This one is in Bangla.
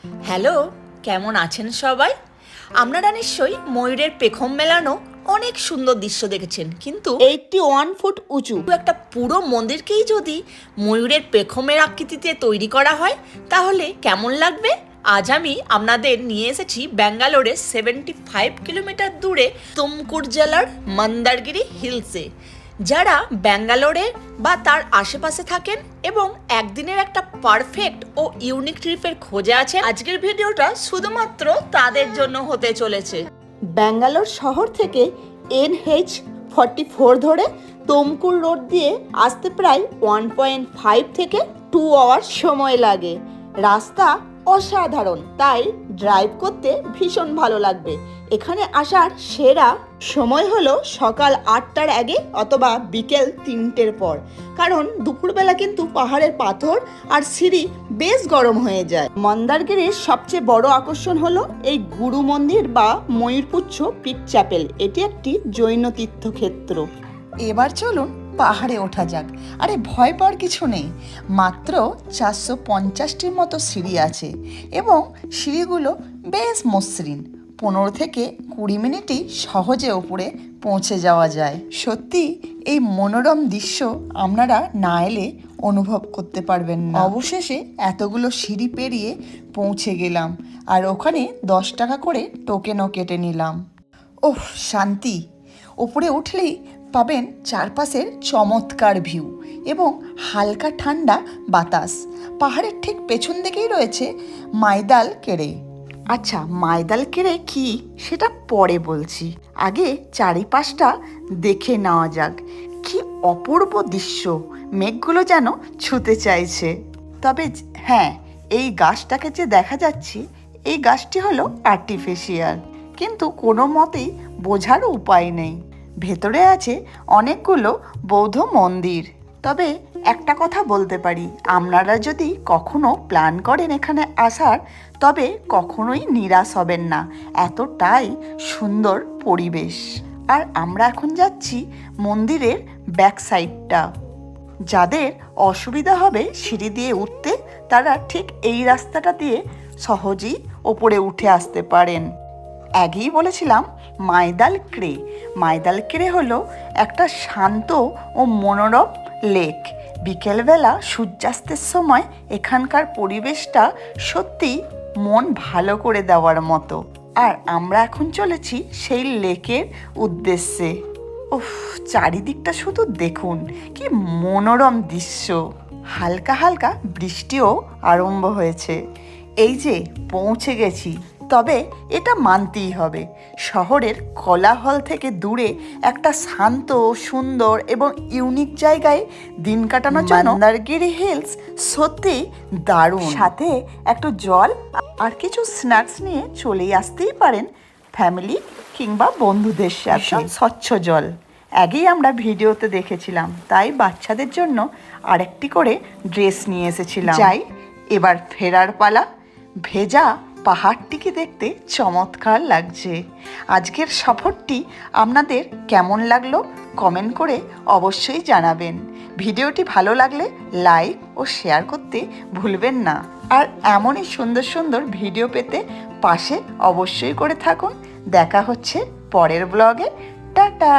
হ্যালো, কেমন আছেন সবাই? আপনারা নিশ্চয়ই ময়ূরের পেখম মেলানো অনেক সুন্দর দৃশ্য দেখেছেন, কিন্তু 81 ফুট উঁচু একটা পুরো মন্দিরকেই যদি ময়ূরের পেখমের আকৃতিতে তৈরি করা হয় তাহলে কেমন লাগবে? আজ আমি আপনাদের নিয়ে এসেছি ব্যাঙ্গালোরের 75 কিলোমিটার দূরে তুমকুর জেলার মন্দারগিরি হিলসে। যারা ব্যাঙ্গালোরে বা তার আশেপাশে থাকেন এবং একদিনের একটা পারফেক্ট ও ইউনিক ট্রিপের খোঁজে আছেন, আজকের ভিডিওটা শুধুমাত্র তাদের জন্য হতে চলেছে। ব্যাঙ্গালোর শহর থেকে NH44 ধরে তুমকুর রোড দিয়ে আসতে প্রায় 1.5 থেকে 2 আওয়ার সময় লাগে। রাস্তা অসাধারণ, তাই ড্রাইভ করতে ভীষণ ভালো লাগবে। এখানে আসার সেরা সময় হলো সকাল 8টার আগে অথবা বিকেল 3টের পর, কারণ দুপুরবেলা কিন্তু পাহাড়ের পাথর আর সিঁড়ি বেশ গরম হয়ে যায়। মন্দারগিরির সবচেয়ে বড় আকর্ষণ হলো এই গুরু মন্দির বা ময়ূরপুচ্ছ পিক চ্যাপেল। এটি একটি জৈন তীর্থক্ষেত্র। এবার চলুন পাহাড়ে ওঠা যাক। আরে ভয় পাওয়ার কিছু নেই, মাত্র 450টির মতো সিঁড়ি আছে এবং সিঁড়িগুলো বেশ মসৃণ। 15 থেকে 20 মিনিটই সহজে ওপরে পৌঁছে যাওয়া যায়। সত্যি এই মনোরম দৃশ্য আপনারা না এলে অনুভব করতে পারবেন না। অবশেষে এতগুলো সিঁড়ি পেরিয়ে পৌঁছে গেলাম, আর ওখানে 10 টাকা করে টোকেনও কেটে নিলাম। ওহ, শান্তি! ওপরে উঠলেই পাবেন চারপাশের চমৎকার ভিউ এবং হালকা ঠান্ডা বাতাস। পাহাড়ের ঠিক পেছন দিকেই রয়েছে মাইদাল কেরে। আচ্ছা, মাইদাল কেরে কি সেটা পরে বলছি, আগে চারিপাশটা দেখে নেওয়া যাক। কি অপূর্ব দৃশ্য, মেঘগুলো যেন ছুতে চাইছে। তবে হ্যাঁ, এই গাছটাকে যে দেখা যাচ্ছে, এই গাছটি হলো আর্টিফিশিয়াল, কিন্তু কোনো মতেই বোঝার উপায় নেই। ভেতরে আছে অনেকগুলো বৌদ্ধ মন্দির। তবে একটা কথা বলতে পারি, আপনারা যদি কখনো প্ল্যান করেন এখানে আসার, তবে কখনোই নিরাশ হবেন না, এতটাই সুন্দর পরিবেশ। আর আমরা এখন যাচ্ছি মন্দিরের ব্যাক সাইডটা। যাদের অসুবিধা হবে সিঁড়ি দিয়ে উঠতে, তারা ঠিক এই রাস্তাটা দিয়ে সহজেই ওপরে উঠে আসতে পারেন। আগেই বলেছিলাম মাইদাল ক্রে। মাইদাল ক্রে হলো একটা শান্ত ও মনোরম লেক। বিকেলবেলা সূর্যাস্তের সময় এখানকার পরিবেশটা সত্যি মন ভালো করে দেওয়ার মতো। আর আমরা এখন চলেছি সেই লেকের উদ্দেশ্যে। উফ, চারিদিকটা শুধু দেখুন, কি মনোরম দৃশ্য। হালকা হালকা বৃষ্টিও আরম্ভ হয়েছে। এই যে পৌঁছে গেছি, তবে এটা মানতেই হবে, শহরের কোলাহল থেকে দূরে একটা শান্ত, সুন্দর এবং ইউনিক জায়গায় দিন কাটানোর জন্য মন্দারগিরি হিলস সত্যি দারুণ। সাথে একটু জল আর কিছু স্ন্যাক্স নিয়ে চলেই আসতেই পারেন ফ্যামিলি কিংবা বন্ধুদের সাথে। স্বচ্ছ জল আগেই আমরা ভিডিওতে দেখেছিলাম, তাই বাচ্চাদের জন্য আরেকটি করে ড্রেস নিয়ে এসেছিলাম। যাই, এবার ফেরার পালা। ভেজা পাহাড়টিকে দেখতে চমৎকার লাগছে। আজকের সফরটি আপনাদের কেমন লাগলো কমেন্ট করে অবশ্যই জানাবেন। ভিডিওটি ভালো লাগলে লাইক ও শেয়ার করতে ভুলবেন না। আর এমনই সুন্দর সুন্দর ভিডিও পেতে পাশে অবশ্যই করে থাকুন। দেখা হচ্ছে পরের ব্লগে। টাটা।